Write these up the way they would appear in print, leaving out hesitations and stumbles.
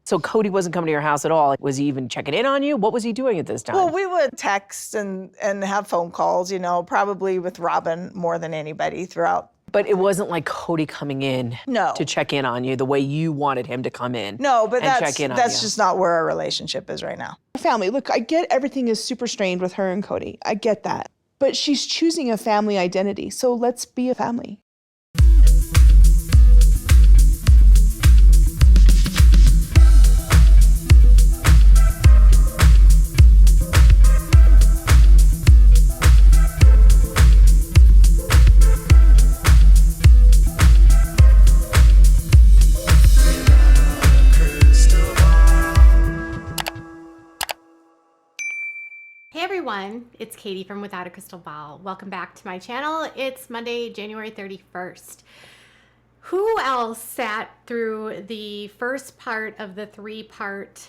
So Cody wasn't coming to your house at all. Was he even checking in on you? What was he doing at this time? Well, we would text and have phone calls, you know, probably with Robin more than anybody throughout. But it wasn't like Cody coming in No. to check in on you the way you wanted him to come in. No, but check in on you. that's just not where our relationship is right now. Family, look, I get everything is super strained with her and Cody. I get that. But she's choosing a family identity, so let's be a family. Hey everyone, it's Katie from Without a Crystal Ball. Welcome back to my channel. It's Monday, January 31st. Who else sat through the first part of the three-part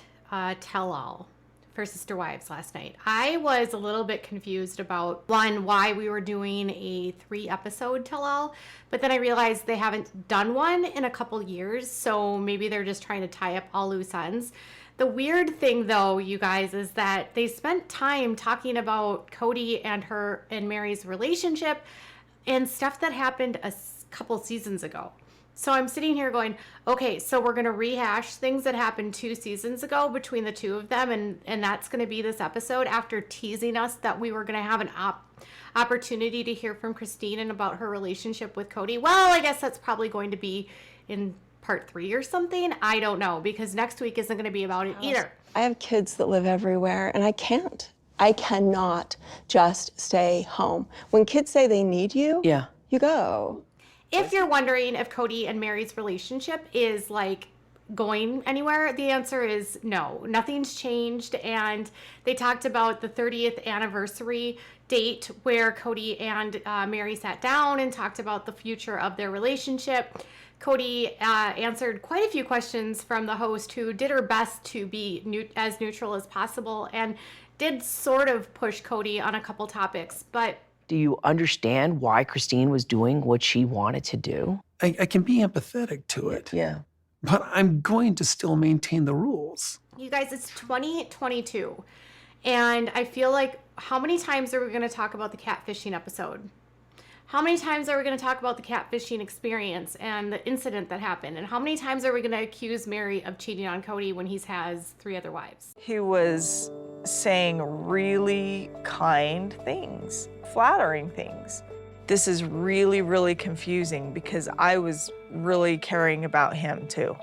tell-all for Sister Wives last night? I was a little bit confused about, one, why we were doing a 3-episode tell-all, but then I realized they haven't done one in a couple years, so maybe they're just trying to tie up all loose ends. The weird thing, though, you guys, is that they spent time talking about Cody and Meri's relationship and stuff that happened a couple seasons ago. So I'm sitting here going, okay, so we're going to rehash things that happened 2 seasons ago between the two of them, and that's going to be this episode after teasing us that we were going to have an opportunity to hear from Christine and about her relationship with Cody. Well, I guess that's probably going to be in part 3 or something. I don't know, because next week isn't going to be about it either. I have kids that live everywhere, and I cannot just stay home. When kids say they need you, you go. If you're wondering if Cody and Meri's relationship is like going anywhere, the answer is no. Nothing's changed, and they talked about the 30th anniversary date where Cody and Meri sat down and talked about the future of their relationship. Cody answered quite a few questions from the host, who did her best to be as neutral as possible and did sort of push Cody on a couple topics. But do you understand why Christine was doing what she wanted to do? I can be empathetic to it. Yeah. But I'm going to still maintain the rules. You guys, it's 2022. And I feel like, how many times are we going to talk about the catfishing episode? How many times are we going to talk about the catfishing experience and the incident that happened? And how many times are we going to accuse Meri of cheating on Cody when he has 3 other wives? He was saying really kind things, flattering things. This is really, really confusing because I was really caring about him too.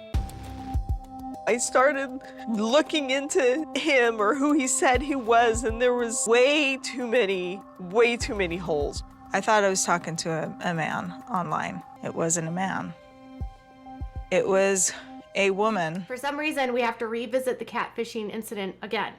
I started looking into him or who he said he was, and there was way too many holes. I thought I was talking to a man online. It wasn't a man. It was a woman. For some reason, we have to revisit the catfishing incident again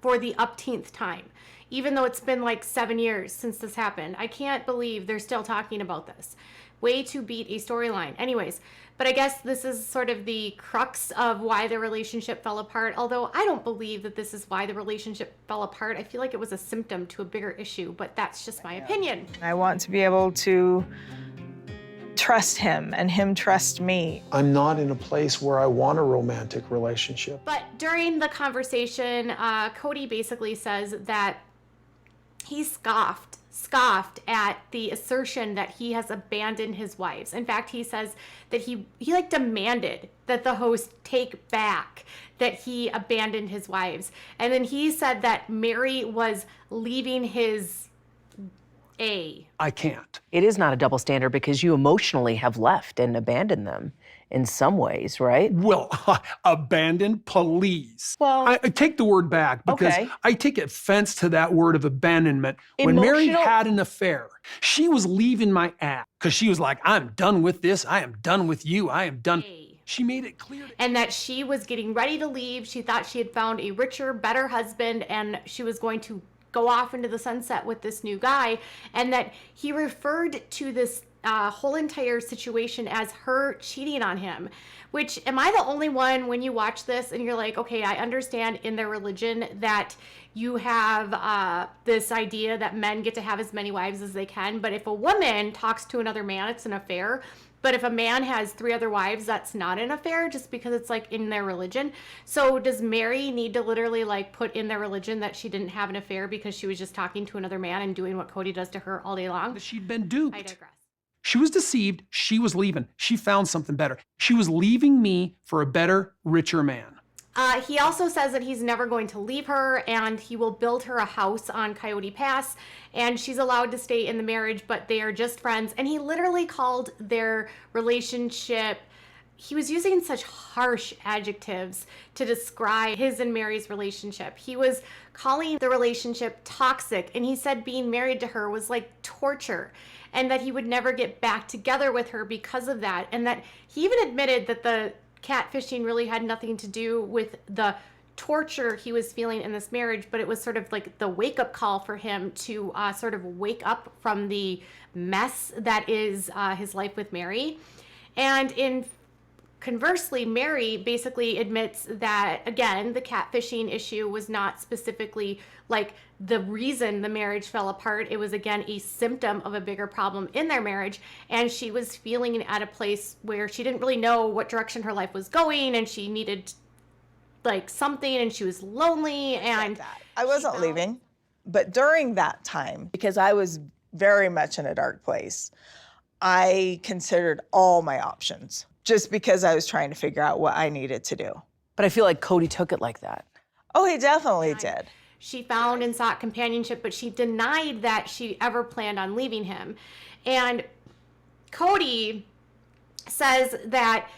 for the upteenth time, even though it's been like 7 years since this happened. I can't believe they're still talking about this. Way to beat a storyline. Anyways, but I guess this is sort of the crux of why the relationship fell apart, although I don't believe that this is why the relationship fell apart. I feel like it was a symptom to a bigger issue, but that's just my opinion. I want to be able to trust him and him trust me. I'm not in a place where I want a romantic relationship. But during the conversation, Cody basically says that he scoffed at the assertion that he has abandoned his wives. In fact, he says that he like demanded that the host take back that he abandoned his wives. And then he said that Meri was leaving his I can't. It is not a double standard because you emotionally have left and abandoned them in some ways, right? Well, abandoned, please. Well, I take the word back because okay. I take offense to that word of abandonment. When Meri had an affair, she was leaving my ass because she was like, I'm done with this. I am done with you. I am done. She made it clear. And that she was getting ready to leave. She thought she had found a richer, better husband, and she was going to go off into the sunset with this new guy, and that he referred to this whole entire situation as her cheating on him. Which, am I the only one when you watch this and you're like, okay, I understand in their religion that you have this idea that men get to have as many wives as they can, but if a woman talks to another man, it's an affair. But if a man has 3 other wives, that's not an affair just because it's like in their religion. So does Meri need to literally like put in their religion that she didn't have an affair because she was just talking to another man and doing what Cody does to her all day long? She'd been duped. I digress. She was deceived. She was leaving. She found something better. She was leaving me for a better, richer man. He also says that he's never going to leave her and he will build her a house on Coyote Pass and she's allowed to stay in the marriage, but they are just friends. And he literally called their relationship, he was using such harsh adjectives to describe his and Meri's relationship. He was calling the relationship toxic and he said being married to her was like torture and that he would never get back together with her because of that. And that he even admitted that the catfishing really had nothing to do with the torture he was feeling in this marriage, but it was sort of like the wake-up call for him to sort of wake up from the mess that is his life with Meri. And conversely, Meri basically admits that, again, the catfishing issue was not specifically like the reason the marriage fell apart. It was, again, a symptom of a bigger problem in their marriage. And she was feeling at a place where she didn't really know what direction her life was going and she needed like something and she was lonely. And I wasn't leaving, but during that time, because I was very much in a dark place, I considered all my options just because I was trying to figure out what I needed to do. But I feel like Cody took it like that. Oh, he definitely did. She found and sought companionship, but she denied that she ever planned on leaving him. And Cody says that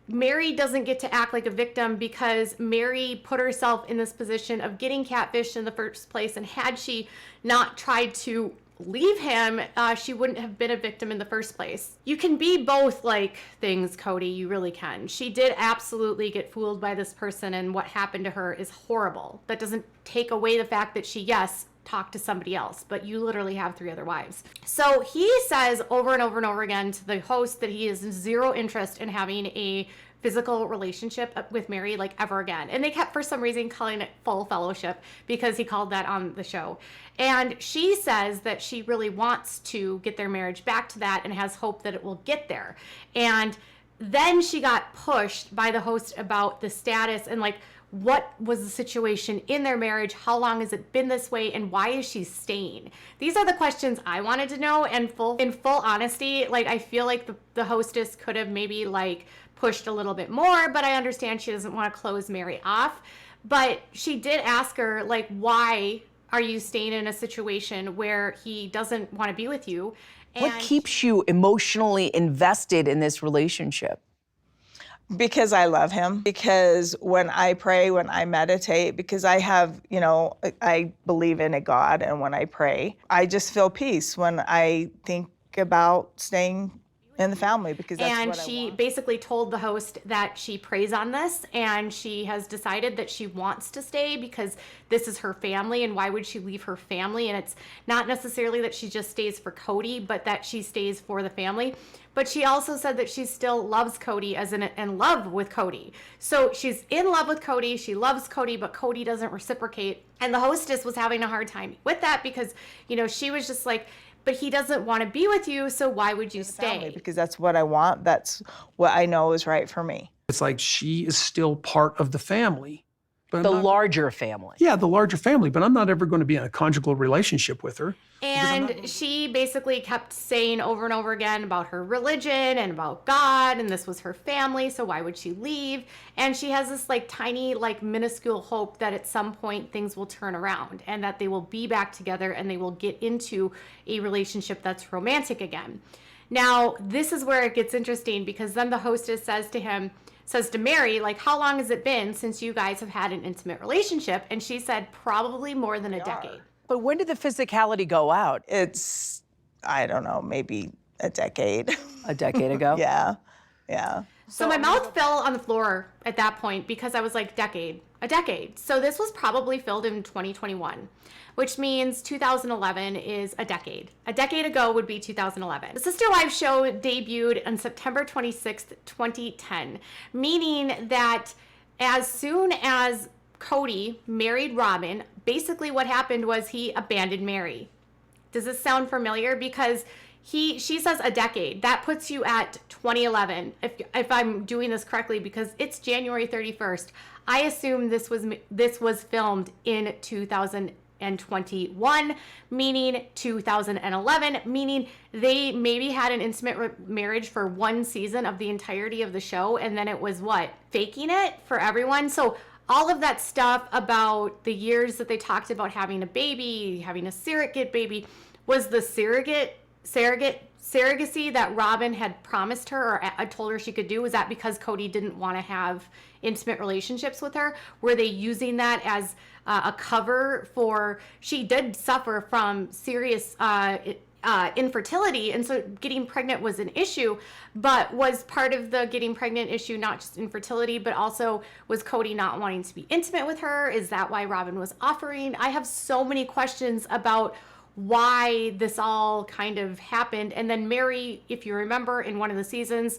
Meri doesn't get to act like a victim because Meri put herself in this position of getting catfished in the first place. And had she not tried to leave him, she wouldn't have been a victim in the first place. You can be both like things, Cody, you really can. She did absolutely get fooled by this person and what happened to her is horrible. That doesn't take away the fact that she, yes, talked to somebody else, but you literally have 3 other wives. So he says over and over and over again to the host that he has zero interest in having a physical relationship with Meri like ever again. And they kept for some reason calling it full fellowship because he called that on the show. And she says that she really wants to get their marriage back to that and has hope that it will get there. And then she got pushed by the host about the status and like what was the situation in their marriage, how long has it been this way, and why is she staying? These are the questions I wanted to know, and in full honesty, like I feel like the hostess could have maybe like pushed a little bit more, but I understand she doesn't want to close Meri off. But she did ask her, like, why are you staying in a situation where he doesn't want to be with you? And what keeps you emotionally invested in this relationship? Because I love him, because when I pray, when I meditate, because I have, you know, I believe in a God, and when I pray, I just feel peace when I think about staying in the family, because that's what I want. And she basically told the host that she prays on this and she has decided that she wants to stay because this is her family, and why would she leave her family? And it's not necessarily that she just stays for Cody, but that she stays for the family. But she also said that she still loves Cody, as in love with Cody. So she's in love with Cody, she loves Cody, but Cody doesn't reciprocate. And the hostess was having a hard time with that because, you know, she was just like, but he doesn't want to be with you, so why would you stay? Because that's what I want. That's what I know is right for me. It's like she is still part of the family. But the larger family. Yeah, the larger family, but I'm not ever going to be in a conjugal relationship with her. And she basically kept saying over and over again about her religion and about God, and this was her family, so why would she leave? And she has this like tiny, like minuscule hope that at some point things will turn around and that they will be back together and they will get into a relationship that's romantic again. Now, this is where it gets interesting, because then the hostess says to Meri, like, how long has it been since you guys have had an intimate relationship? And she said probably more than a decade. But when did the physicality go out? It's, I don't know, maybe a decade. A decade ago? Yeah. So my mouth fell on the floor at that point because I was like, a decade. So this was probably filmed in 2021, which means 2011 is a decade. A decade ago would be 2011. The Sister Wives show debuted on September 26th, 2010, meaning that as soon as Cody married Robin, basically what happened was he abandoned Meri. Does this sound familiar? Because She says a decade. That puts you at 2011, if I'm doing this correctly, because it's January 31st. I assume this was filmed in 2021, meaning 2011, meaning they maybe had an intimate marriage for one season of the entirety of the show, and then it was what? Faking it for everyone. So all of that stuff about the years that they talked about having a baby, having a surrogate baby, was the surrogacy that Robin had promised her or told her she could do. Was that because Cody didn't want to have intimate relationships with her? Were they using that as a cover for, she did suffer from serious infertility, and so getting pregnant was an issue, but was part of the getting pregnant issue not just infertility, but also was Cody not wanting to be intimate with her? Is that why Robin was offering? I have so many questions about why this all kind of happened. And then Meri, if you remember in one of the seasons,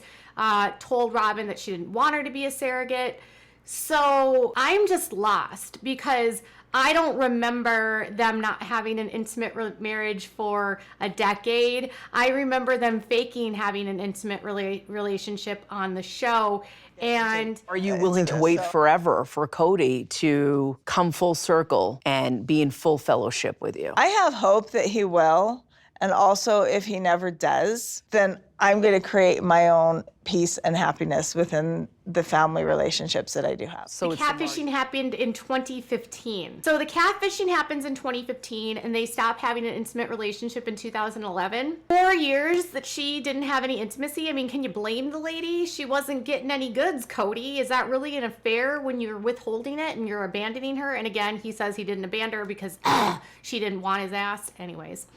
told Robin that she didn't want her to be a surrogate. So I'm just lost because I don't remember them not having an intimate marriage for a decade. I remember them faking having an intimate relationship on the show. And are you willing to wait forever for Cody to come full circle and be in full fellowship with you? I have hope that he will. And also, if he never does, then I'm going to create my own peace and happiness within the family relationships that I do have. So the catfishing happened in 2015. So the catfishing happens in 2015, and they stop having an intimate relationship in 2011. 4 years that she didn't have any intimacy. I mean, can you blame the lady? She wasn't getting any goods, Cody. Is that really an affair when you're withholding it and you're abandoning her? And again, he says he didn't abandon her because she didn't want his ass. Anyways.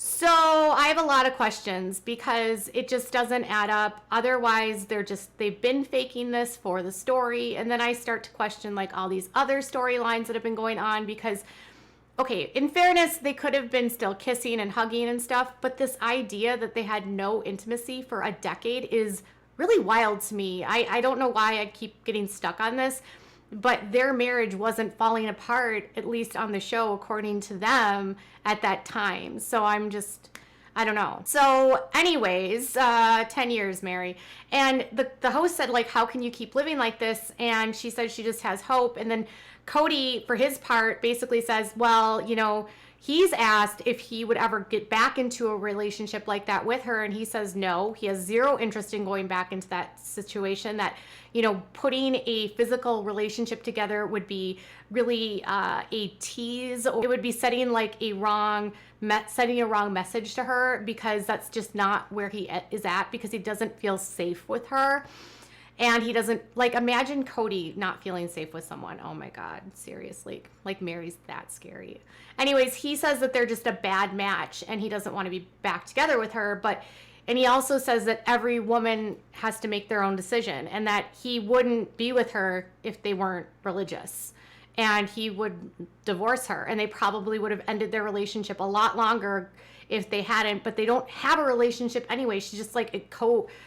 So I have a lot of questions because it just doesn't add up. Otherwise, they've been faking this for the story. And then I start to question like all these other storylines that have been going on because, okay, in fairness, they could have been still kissing and hugging and stuff. But this idea that they had no intimacy for a decade is really wild to me. I don't know why I keep getting stuck on this. But their marriage wasn't falling apart, at least on the show, according to them at that time. So I don't know. So anyways, 10 years, Meri. And the host said, like, how can you keep living like this? And she said she just has hope. And then Cody, for his part, basically says, well, you know, he's asked if he would ever get back into a relationship like that with her. And he says no. He has zero interest in going back into that situation. That, you know, putting a physical relationship together would be really a tease. It would be setting like a wrong message to her because that's just not where he is at, because he doesn't feel safe with her. And he doesn't, like, imagine Cody not feeling safe with someone. Oh my God, seriously. Like, Meri's that scary. Anyways, he says that they're just a bad match and he doesn't want to be back together with her. And he also says that every woman has to make their own decision and that he wouldn't be with her if they weren't religious. And he would divorce her, and they probably would have ended their relationship a lot longer if they hadn't, but they don't have a relationship anyway. She's just like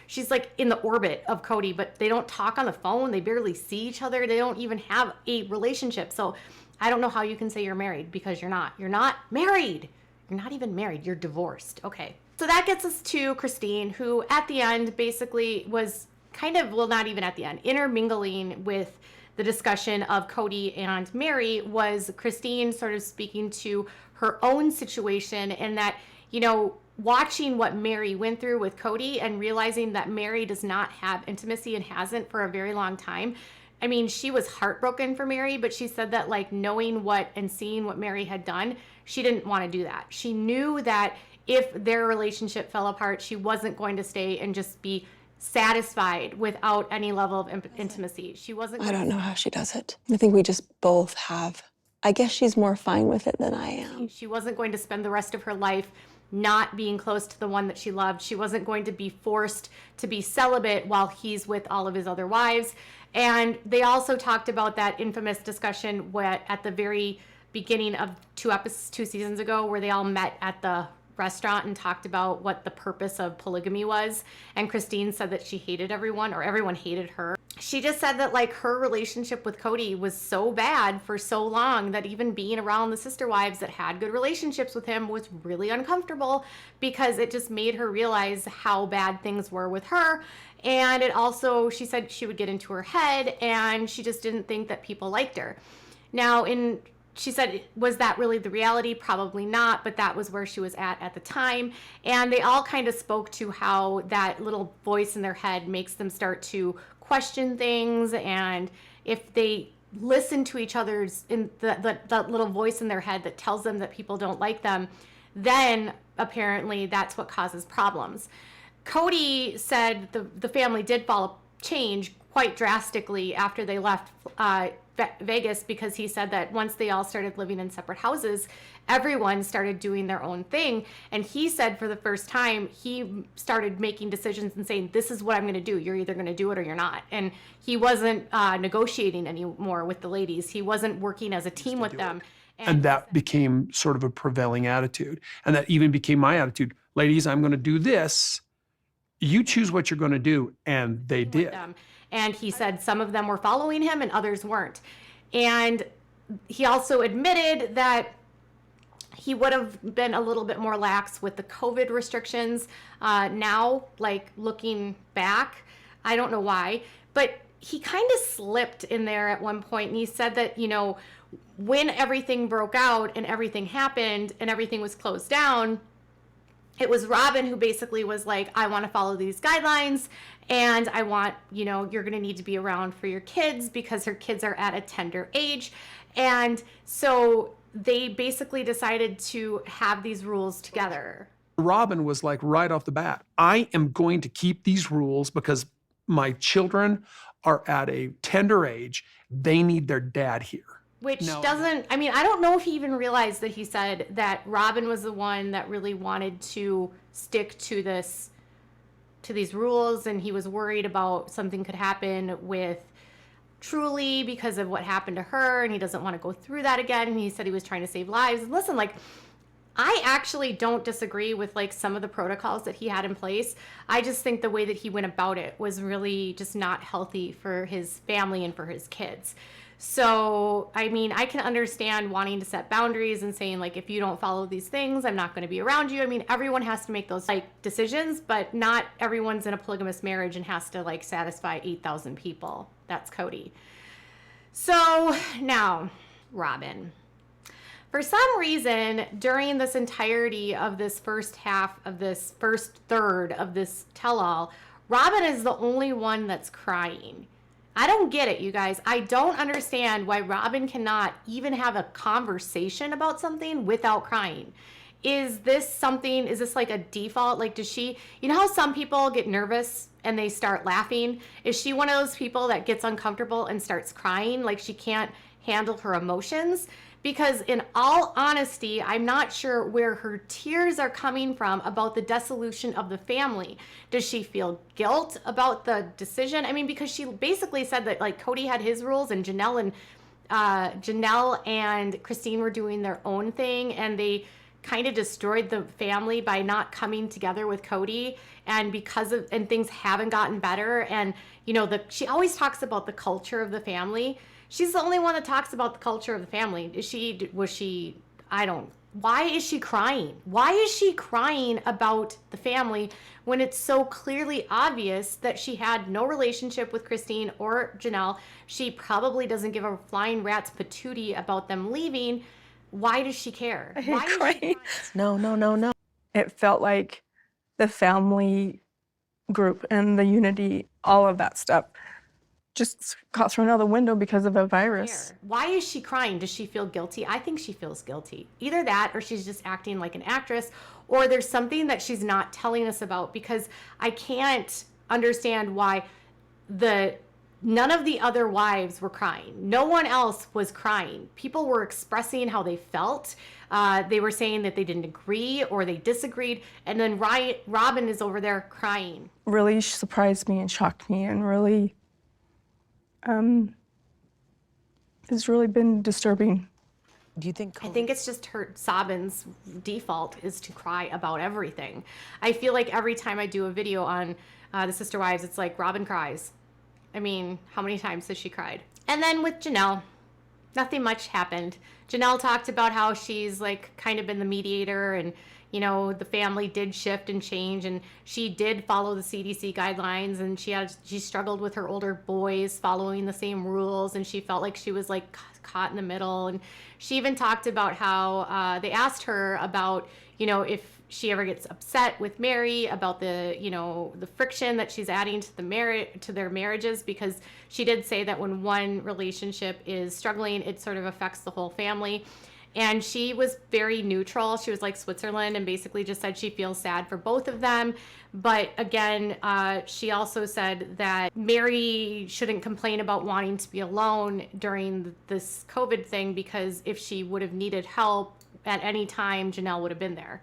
she's like in the orbit of Cody, but they don't talk on the phone. They barely see each other. They don't even have a relationship. So I don't know how you can say you're married because you're not. You're not married. You're not even married. You're divorced. Okay. So that gets us to Christine, who at the end basically was kind of, well, not even at the end, intermingling with the discussion of Cody and Meri. Was Christine sort of speaking to her own situation, and that, you know, watching what Meri went through with Cody and realizing that Meri does not have intimacy and hasn't for a very long time. I mean, she was heartbroken for Meri, but she said that, like, knowing what and seeing what Meri had done, she didn't want to do that. She knew that if their relationship fell apart, she wasn't going to stay and just be satisfied without any level of intimacy. She wasn't. I don't know how she does it. I think we just both have. I guess she's more fine with it than I am. She wasn't going to spend the rest of her life not being close to the one that she loved. She wasn't going to be forced to be celibate while he's with all of his other wives. And they also talked about that infamous discussion at the very beginning of two seasons ago, where they all met at the restaurant and talked about what the purpose of polygamy was. And Christine said that she hated everyone, or everyone hated her. she just said that like her relationship with Cody was so bad for so long that even being around the sister wives that had good relationships with him was really uncomfortable, because it just made her realize how bad things were with her. And it also, she said she would get into her head, and she just didn't think that people liked her. Now, she said, was that really the reality? Probably not, but that was where she was at the time. And they all kind of spoke to how that little voice in their head makes them start to question things, and if they listen to each other's, in that little voice in their head that tells them that people don't like them, then apparently that's what causes problems. Cody said the family did change quite drastically after they left Vegas, because he said that once they all started living in separate houses, everyone started doing their own thing. And he said for the first time, he started making decisions and saying, this is what I'm going to do. You're either going to do it or you're not. And he wasn't negotiating anymore with the ladies. He wasn't working as a team with them. And that became sort of a prevailing attitude. And that even became my attitude. Ladies, I'm going to do this. You choose what you're going to do. And they did. And he said some of them were following him and others weren't. And he also admitted that he would have been a little bit more lax with the COVID restrictions. Now, like looking back, I don't know why, but he kind of slipped in there at one point. And he said that, you know, when everything broke out and everything happened and everything was closed down, it was Robin who basically was like, I want to follow these guidelines, and I want, you know, you're going to need to be around for your kids because her kids are at a tender age. And so they basically decided to have these rules together. Robin was like right off the bat, I am going to keep these rules because my children are at a tender age. They need their dad here. Which doesn't, I mean, I don't know if he even realized that he said that Robin was the one that really wanted to stick to these rules, and he was worried about something could happen with Truly because of what happened to her, and he doesn't want to go through that again. And he said he was trying to save lives. And listen, like, I actually don't disagree with like some of the protocols that he had in place. I just think the way that he went about it was really just not healthy for his family and for his kids. So, I mean, I can understand wanting to set boundaries and saying, like, if you don't follow these things, I'm not going to be around you. I mean, everyone has to make those, like, decisions, but not everyone's in a polygamous marriage and has to, like, satisfy 8,000 people. That's Cody. So, now, Robin. For some reason, during this entirety of this first half of this first third of this tell-all, Robin is the only one that's crying. I don't get it, you guys. I don't understand why Robin cannot even have a conversation about something without crying. Is this like a default? Like, does she, you know how some people get nervous and they start laughing? Is she one of those people that gets uncomfortable and starts crying? Like she can't handle her emotions? Because in all honesty, I'm not sure where her tears are coming from about the dissolution of the family. Does she feel guilt about the decision? I mean, because she basically said that like Cody had his rules and Janelle and Christine were doing their own thing, and they kind of destroyed the family by not coming together with Cody, and things haven't gotten better. And you know, she always talks about the culture of the family. She's the only one that talks about the culture of the family. Why is she crying? Why is she crying about the family when it's so clearly obvious that she had no relationship with Christine or Janelle? She probably doesn't give a flying rat's patootie about them leaving. Why does she care? Why is she crying? No. It felt like the family group and the unity, all of that stuff, just got thrown out the window because of a virus. Why is she crying? Does she feel guilty? I think she feels guilty. Either that, or she's just acting like an actress, or there's something that she's not telling us about, because I can't understand why none of the other wives were crying. No one else was crying. People were expressing how they felt. They were saying that they didn't agree or they disagreed. And then Robin is over there crying. Really surprised me and shocked me, and really, it's really been disturbing. Do you think? I think it's just Sabin's default is to cry about everything. I feel like every time I do a video on the Sister Wives, it's like Robin cries. I mean, how many times has she cried? And then with Janelle, nothing much happened. Janelle talked about how she's like kind of been the mediator, and you know, the family did shift and change, and she did follow the CDC guidelines, and she struggled with her older boys following the same rules, and she felt like she was like caught in the middle. And she even talked about how they asked her about, you know, if she ever gets upset with Meri about the, you know, the friction that she's adding to their marriages, because she did say that when one relationship is struggling, it sort of affects the whole family. And she was very neutral. She was like Switzerland, and basically just said she feels sad for both of them. But again, she also said that Meri shouldn't complain about wanting to be alone during this COVID thing, because if she would have needed help at any time, Janelle would have been there.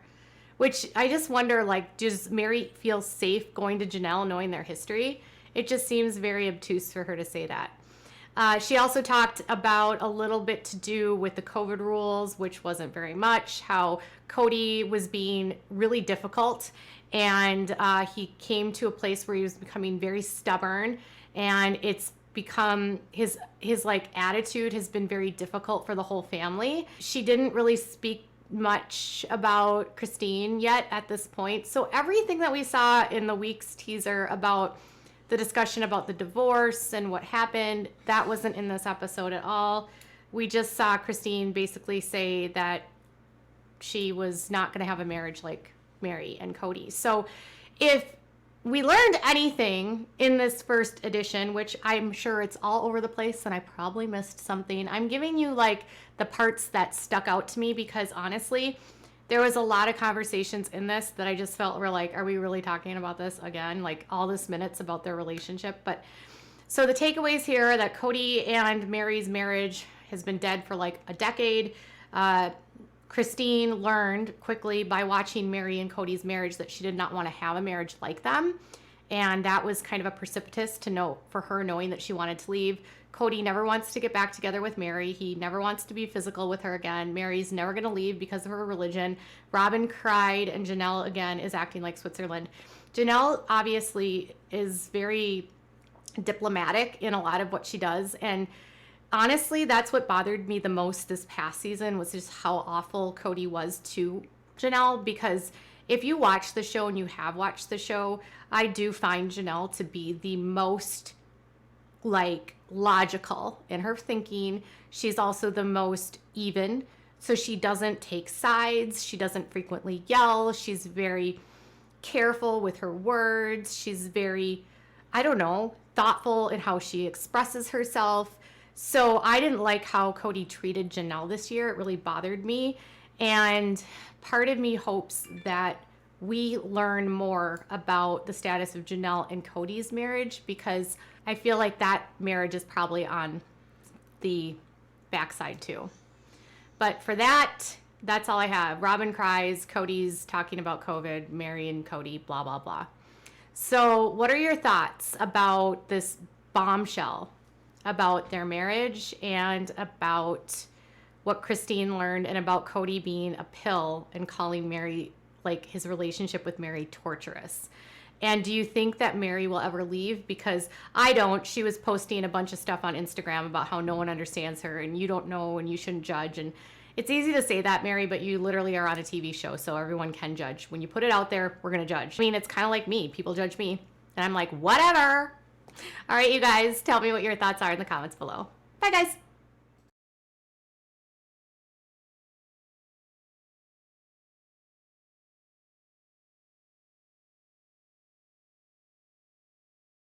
Which I just wonder, like, does Meri feel safe going to Janelle knowing their history? It just seems very obtuse for her to say that. She also talked about a little bit to do with the COVID rules, which wasn't very much, how Cody was being really difficult, and he came to a place where he was becoming very stubborn, and it's become his like attitude has been very difficult for the whole family. She didn't really speak much about Christine yet at this point. So everything that we saw in the week's teaser about the discussion about the divorce and what happened, that wasn't in this episode at all. We just saw Christine basically say that she was not going to have a marriage like Meri and Cody. So if we learned anything in this first edition, which I'm sure it's all over the place and I probably missed something, I'm giving you like the parts that stuck out to me, because honestly, there was a lot of conversations in this that I just felt were like, are we really talking about this again? Like all this minutes about their relationship. But so the takeaways here are that Cody and Meri's marriage has been dead for like a decade. Christine learned quickly by watching Meri and Cody's marriage that she did not want to have a marriage like them. And that was kind of a precipitous to know for her, knowing that she wanted to leave. Cody never wants to get back together with Meri. He never wants to be physical with her again. Meri's never going to leave because of her religion. Robin cried, and Janelle, again, is acting like Switzerland. Janelle obviously is very diplomatic in a lot of what she does, and honestly, that's what bothered me the most this past season, was just how awful Cody was to Janelle. Because if you watch the show, and you have watched the show, I do find Janelle to be the most like logical in her thinking. She's also the most even, so she doesn't take sides. She doesn't frequently yell. She's very careful with her words. She's very, I don't know, thoughtful in how she expresses herself. So I didn't like how Cody treated Janelle this year. It really bothered me. And part of me hopes that we learn more about the status of Janelle and Cody's marriage, because I feel like that marriage is probably on the backside too. But for that, that's all I have. Robin cries, Cody's talking about COVID, Meri and Cody, blah, blah, blah. So what are your thoughts about this bombshell about their marriage, and about what Christine learned, and about Cody being a pill and calling Meri, like his relationship with Meri, torturous? And do you think that Meri will ever leave? Because I don't. She was posting a bunch of stuff on Instagram about how no one understands her, and you don't know, and you shouldn't judge. And it's easy to say that, Meri, but you literally are on a TV show, so everyone can judge. When you put it out there, we're going to judge. I mean, it's kind of like me. People judge me, and I'm like, whatever. All right, you guys, tell me what your thoughts are in the comments below. Bye, guys.